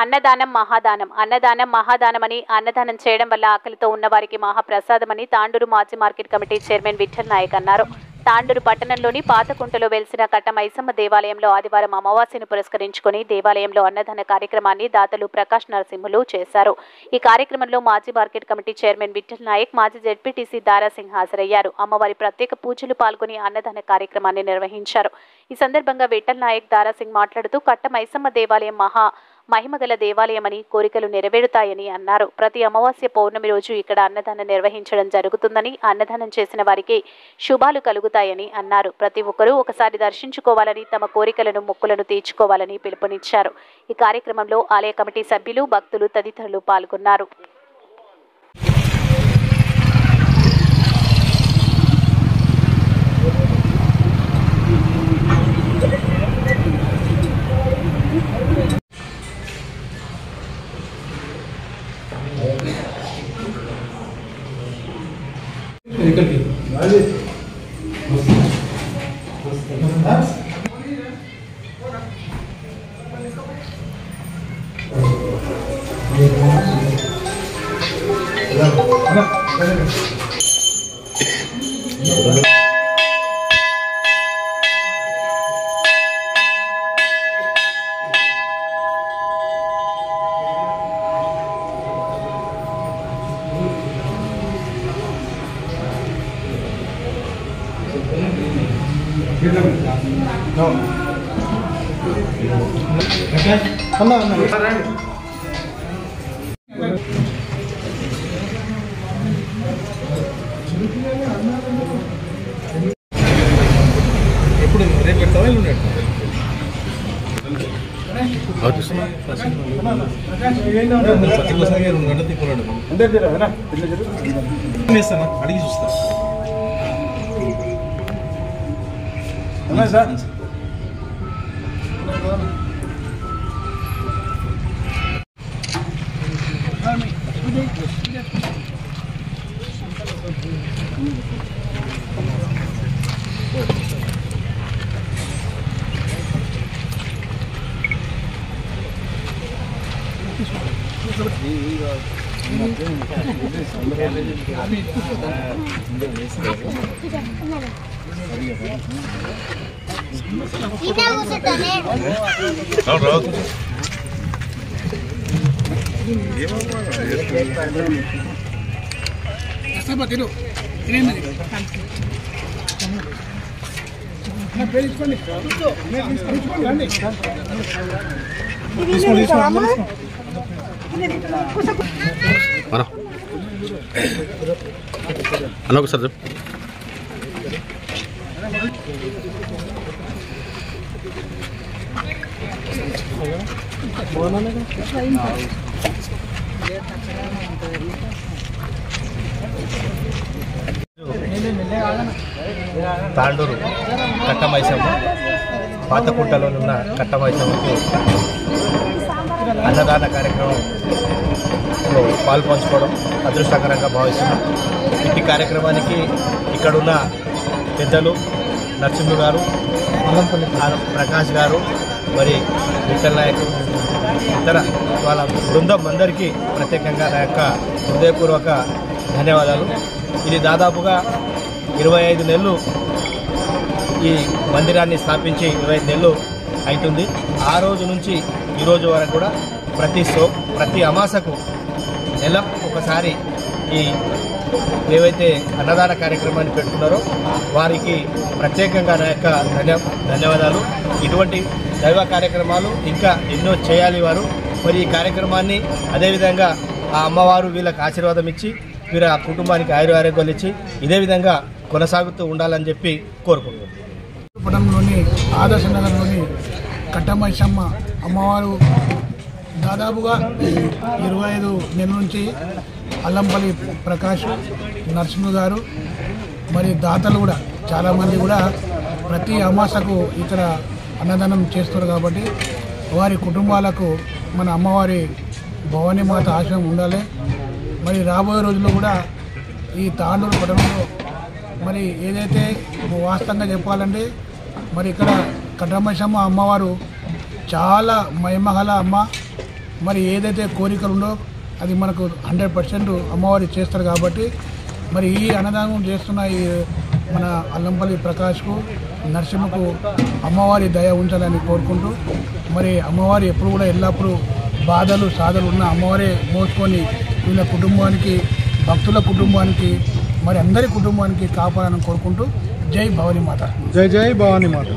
అన్నదానం మహాదానం. అన్నదానం మహాదానమని, అన్నదానం చేయడం వల్ల ఆకలితో ఉన్నవారికి మహాప్రసాదమని తాండూరు మాజీ market committee chairman Vithal Nayak అన్నారు. తాండూరు పట్టణంలోని పాతకుంటలో వెలిసిన కట్ట మైసమ్మ దేవాలయంలో ఆదివారం అమావాస్యను పురస్కరించుకుని దేవాలయంలో అన్నదాన కార్యక్రమాన్ని దాతలు ప్రకాష్ నరసింహులు చేశారు. ఈ కార్యక్రమంలో మాజీ market committee chairman Vithal Nayak, మాజీ జెడ్పీటీసీ దారాసింగ్ హాజరయ్యారు. అమ్మవారి ప్రత్యేక పూజలు పాల్గొని అన్నదాన కార్యక్రమాన్ని నిర్వహించారు. ఈ సందర్భంగా విఠల్ నాయక్, దారాసింగ్ మాట్లాడుతూ కట్ట మైసమ్మ దేవాలయం మహిమగల దేవాలయమని, కోరికలు నెరవేరుతాయని అన్నారు. ప్రతి అమావాస్య పౌర్ణమి రోజు ఇక్కడ అన్నదానం నిర్వహించడం జరుగుతుందని, అన్నదానం చేసిన వారికి శుభాలు కలుగుతాయని అన్నారు. ప్రతి ఒక్కరూ ఒకసారి దర్శించుకోవాలని, తమ కోరికలను మొక్కులను తీర్చుకోవాలని పిలుపునిచ్చారు. ఈ కార్యక్రమంలో ఆలయ కమిటీ సభ్యులు, భక్తులు తదితరులు పాల్గొన్నారు. ఎప్పుడు రేపు పెడతావా ఇల్లు వేస్తానా అడిగి చూస్తా సార్. అన్న ఒకసారి తాండూరు కట్ట మైసమ్మ, పాతకుంటలో ఉన్న కట్ట మైసమ్మకి అన్నదాన కార్యక్రమంలో పాల్పంచుకోవడం అదృష్టకరంగా భావిస్తున్నాం. ఇట్టి కార్యక్రమానికి ఇక్కడున్న పెద్దలు నరసింహ గారు, ప్రకాష్ గారు, మరి విఠల్ నాయక్, ఇతర వాళ్ళ బృందం అందరికీ ప్రత్యేకంగా నా యొక్క హృదయపూర్వక ధన్యవాదాలు. ఇది దాదాపుగా 25 నెలలు ఈ మందిరాన్ని స్థాపించి 25 నెలలు అవుతుంది. ఆ రోజు నుంచి ఈ రోజు వరకు కూడా ప్రతి అమాసకు నెల ఒకసారి ఈ ఏవైతే అన్నదాన కార్యక్రమాన్ని పెట్టుకున్నారో వారికి ప్రత్యేకంగా నా యొక్క ధన్యవాదాలు. ఇటువంటి దైవ కార్యక్రమాలు ఇంకా ఎన్నో చేయాలి వారు. మరి ఈ కార్యక్రమాన్ని అదేవిధంగా ఆ అమ్మవారు వీళ్ళకి ఆశీర్వాదం ఇచ్చి వీరి ఆ కుటుంబానికి ఆరోగ్యాలు ఇచ్చి ఇదే విధంగా కొనసాగుతూ ఉండాలని చెప్పి కోరుకుంటున్నాను. పట్టణంలోని ఆదర్శ నగర్లోని కట్ట మైసమ్మ అమ్మవారు దాదాపుగా 25 నెలల నుంచి అల్లంపల్లి ప్రకాష్, నరసింహ గారు, మరి దాతలు కూడా చాలామంది కూడా ప్రతి అమాసకు ఇక్కడ అన్నదానం చేస్తారు. కాబట్టి వారి కుటుంబాలకు మన అమ్మవారి భవానీ మాత ఆశ్రమం ఉండాలి. మరి రాబోయే రోజుల్లో కూడా ఈ తాండూరు పట్టణంలో మరి ఏదైతే వాస్తవంగా చెప్పాలంటే మరి ఇక్కడ కట్ట మైసమ్మ అమ్మవారు చాలా మహిమగల అమ్మ. మరి ఏదైతే కోరికలు ఉందో అది మనకు 100% అమ్మవారి చేస్తారు కాబట్టి మరి ఈ అన్నదానం చేస్తున్న ఈ మన అల్లంపల్లి ప్రకాష్కు నరసింహకు అమ్మవారి దయ ఉంచాలని కోరుకుంటూ మరి అమ్మవారి ఎప్పుడు కూడా ఎల్లప్పుడూ బాధలు సాధలు ఉన్న అమ్మవారే మోసుకొని వీళ్ళ కుటుంబానికి భక్తుల కుటుంబానికి మరి అందరి కుటుంబానికి కాపాడాలని కోరుకుంటూ జై భవానీ మాత. జై జై భవానీ మాత.